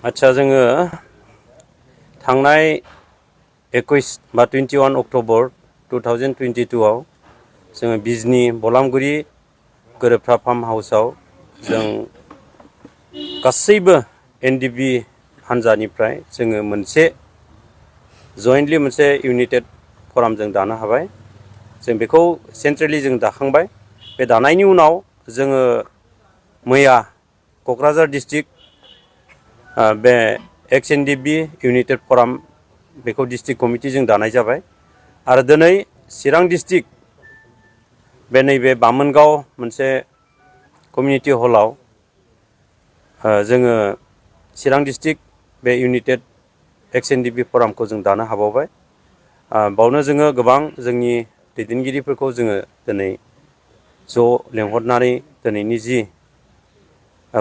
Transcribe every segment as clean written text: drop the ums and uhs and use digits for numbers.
आच्छा जोङो थांनाय 21 बा 21 अक्ट'बर 2022 आव जोङो बिजनी बलामगुरि गोरोबथा फार्म हाउसआव जों गासैबो एनडीएफबी हान्जानिफ्राय जोङो मोनसे जयेन्टलि मोनसे इउनाइटेड फराम जों दानो हाबाय। जों बेखौ सेन्ट्रेलि जों दाखांबाय। बे दानायनि उनाव जोङो मैया क'क्राझार डिस्ट्रिक्ट बे एक्स एनडीएफबी इउनाइटेड फराम बेखौ डिस्ट्रिक्ट कमिटि जों दानाय जाबाय आरो दिनै चिरां डिस्ट्रिक्ट बे नैबे बामोनगाव मोनसे कमिउनिटि हलाव जोङो चिरां डिस्ट्रिक्ट बे इउनाइटेड एक्स एनडीएफबी फरामखौ जों दानो हाबावबाय। बावनो जोङो गोबां जोंनि दैदेनगिरिफोरखौ जोङो दिनै ज' लेंहरनानै दिनैनि जि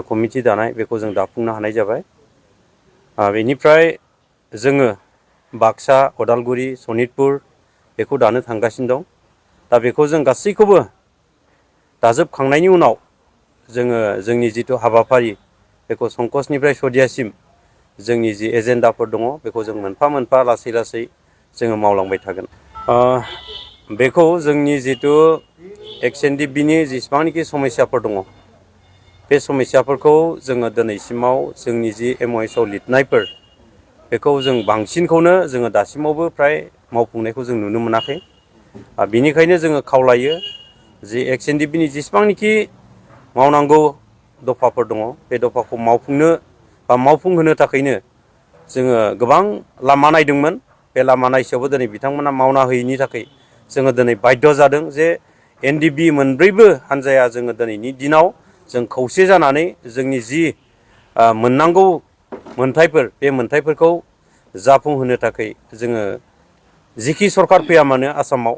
कमिटि दानाय बेखौ जों दाफुंनो हानाय जाबाय। बेनिफ्राय जोङो बाक्सा, उदालगुरि, सनितपुर बेखौ दानो थांगासिनो दं। दा बेखौ जों गासैखौबो दाजोबखांनायनि उनाव जोङो जोंनि जिथु हाबाफारि बेखौ संकसनिफ्राय सदियासिम जोंनि जि एजेन्डाफोर दङ बेखौ जों मोनफा मोनफा लासै लासै जोङो मावलांबाय थागोन। बेखौ जोंनि जिथु एक्स एनडीएफबीनि जेसेबांनाखि समस्याफोर दङ बे समस्याफोरखौ जोङो दिनैसिमाव जोंनि जि एमअएसआव लिरनायफोर बेखौ जों बांसिनखौनो जोङो दासिमावबो फ्राय मावफुंनायखौ जों नुनो मोनाखै। बिनिखायनो जोङो खावलायो जि एक्स एनडीएफबीनि जेसेबांनाखि मावनांगौ दफाफोर दङ बे दफाखौ मावफुंनो बा मावफुंहोनो थाखायनो जोङो गोबां लामा नायदोंमोन। बे लामा नायसेयावबो दिनै बिथांमोना मावना होयैनि थाखाय जोङो दिनै बाध्य जादों जे एनडीएफबी मोनब्रैबो हान्जाया जोङो दिनैनि दिनाव जों खौसे जानानै जोंनि जि मोननांगौ मोनथायफोर बे मोनथायफोरखौ जाफुंहोनो थाखाय जोङो जिखि सरकार फैया मानो आसामाव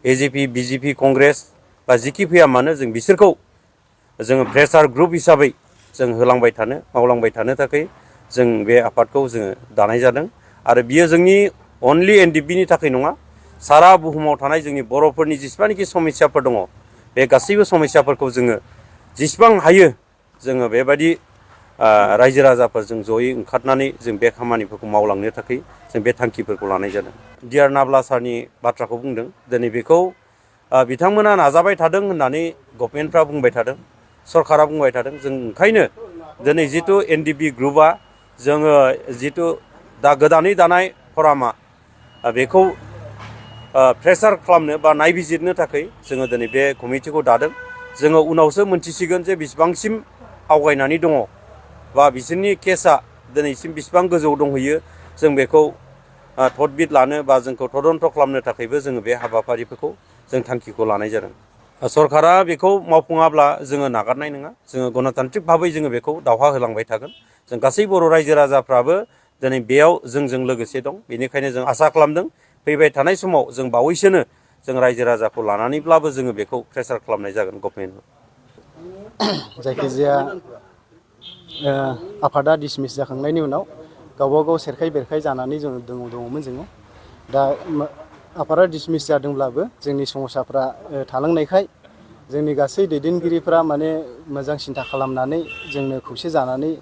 एजेपि, बिजेपि, कंग्रेस बा जिखि फैया मानो जों बिसोरखौ जोङो प्रेसार ग्रुप हिसाबै जों होलांबाय थानो मावलांबाय थानो थाखाय जों बे आफादखौ जोङो दानाय जादों। आरो बियो जोंनि अनलि एनडीएफबीनि थाखाय नङा, सारा बुहुमाव थानाय जोंनि बर'फोरनि जेसेबांनाखि समस्याफोर दङ बे गासैबो समस्याफोरखौ जोङो जेसेबां हायो जोङो बेबायदि रायजो राजाफोरजों जयै ओंखारनानै जों बे खामानिफोरखौ मावलांनो थाखाय जों बे थांखिफोरखौ लानाय जादों। डिआर नाब्ला सारनि बाथ्राखौ बुंदों। दिनै बेखौ बिथांमोना नाजाबाय थादों होननानै गभर्नमेन्टफ्रा बुंबाय थादों, सरकारा बुंबाय थादों। जों ओंखायनो दिनै जिथु एनडीएफबी ग्रुपआ जोङो जिथु दा गोदानै दानाय फरामा बेखौ प्रेसार खालामनो बा नायबिजिरनो थाखाय जोङो दिनै बे कमिटिखौ दादों। जोङो उनावसो मोनथिसिगोन जे बेसेबांसिम आवगायनानै दङ बा बिसोरनि केसा दिनैसिम बेसेबां गोजौ दंहैयो। जों बेखौ तदबिद लानो बा जोंखौ तदन्त खालामनो थाखायबो जोङो बे हाबाफारिफोरखौ जों थांखिखौ लानाय जादों। सरकारा बेखौ मावफुङाब्ला जोङो नागारनाय नङा। जोङो गणतान्त्रिक भाबै जोङो बेखौ दावहा होलांबाय थागोन। जों गासै बर' रायजो राजाफ्राबो दिनै बेयाव जोंजों लोगोसे दं। बेनिखायनो जों आसा खालामदों फैबाय थानाय समाव जों बावैसोनो जों रायजो राजाखौ लानानैब्लाबो जोङो बेखौ प्रेसार खालामनाय जागोन गभर्नमेन्टआव। जायखिजाया आफादा डिसमिस जाखांनायनि उनाव गावबा गाव सेरखाय बेरखाय जानानै जोङो दङमोन जोङो। दा आफादा डिसमिस जादोंब्लाबो जोंनि समस्याफ्रा थालांनायखाय जोंनि गासै दैदेनगिरिफ्रा माने मोजां सिन्था खालामनानै जोंनो खौसे जानानै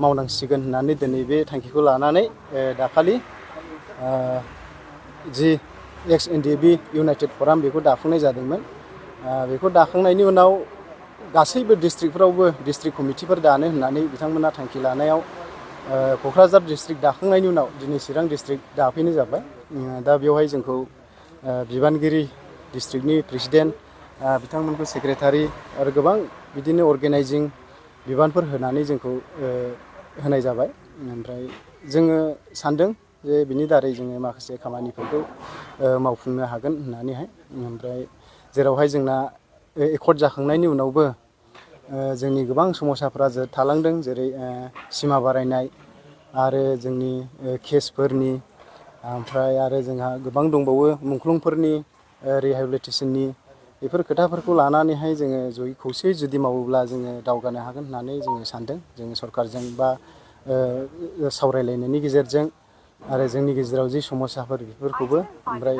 मावनांसिगोन होननानै दिनै बे थांखिखौ लानानै दाखालि जि एक्स एनडीएफबी इउनाइटेड फराम बेखौ दाफुंनाय जादोंमोन। बेखौ दाखांनायनि उनाव गासैबो डिस्ट्रिक्टफ्रावबो डिस्ट्रिक्ट कमिटिफोर दानो होननानै बिथांमोना थांखि लानायाव क'क्राझार डिस्ट्रिक्ट दाखांनायनि उनाव दिनै चिरां डिस्ट्रिक्ट दाफैनाय जाबाय। दा बेवहाय जोंखौ बिबानगिरि डिस्ट्रिक्टनि प्रेसिडेन्ट बिथांमोनखौ सेक्रेटारि आरो गोबां बिदिनो अर्गेनाइजिं बिबानफोर होनानै जोंखौ होनाय जाबाय। ओमफ्राय जोङो सानदों जे बिनि दारै जोङो माखासे खामानिफोरखौ मावफुंनो हागोन होननानैहाय। ओमफ्राय जेरावहाय जोंना एकर्ड जाखांनायनि उनावबो जोंनि गोबां समस्याफ्रा थालांदों, जेरै सिमा बारायनाय आरो जोंनि केसफोरनि, ओमफ्राय आरो जोंहा गोबां दंबावो मुंख्लंफोरनि रिहेबिलिटेसननि। बेफोर खोथाफोरखौ लानानैहाय जोङो जयै खौसेयै जुदि मावोब्ला जोङो दावगानो हागोन होननानै जोङो सानदों। जोङो सरकारजों बा सावरायलायनायनि गेजेरजों आरो जोंनि गेजेराव जि समस्याफोर बेफोरखौबो, ओमफ्राय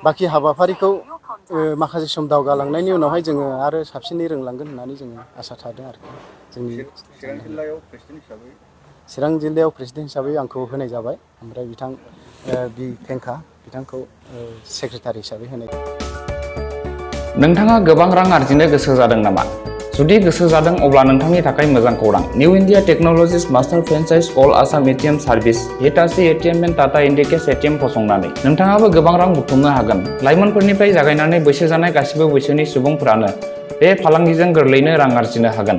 बाखि हाबाफारिखौ माखासे सम दावगालांनायनि उनावहाय जोङो आरो साबसिनै रोंलांगोन होननानै जोङो आसा थादों आरोखि। जोंनि चिरां जिल्लायाव प्रेसिडेन्ट हिसाबै चिरां जिल्लायाव प्रेसिडेन्ट हिसाबै आंखौ होनाय जाबाय ओमफ्राय बिथां बि फेंखा बिथांखौ सेक्रेटारि हिसाबै होनाय जाबाय। नोंथाङा गोबां रां आरजिनो गोसो जादों नामा? जुदि गोसो जादों अब्ला नोंथांनि थाखाय मोजां खौरां। New India technologies master franchise all Assam ATM service Hitachi ATM and Tata Indicash ATM फसंनानै नोंथाङाबो गोबां रां बुथुमनो हागोन। लाइमोनफोरनिफ्राय जागायनानै बैसो जानाय गासिबो बैसोनि सुबुंफोरानो बे फालांगिजों गोरलैयैनो रां आरजिनो हागोन।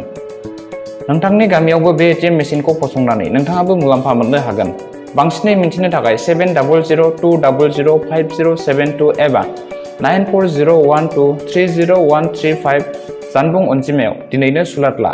नोंथांनि गामियावबो बे एटिएम मेसिनखौ फसंनानै नोंथाङाबो मुलाम्फा मोननो हागोन। बांसिनै मिन्थिनो थाखाय 7002005072 एबा 9401230135 जानबुं अनजिमायाव दिनैनो सुलाद ला।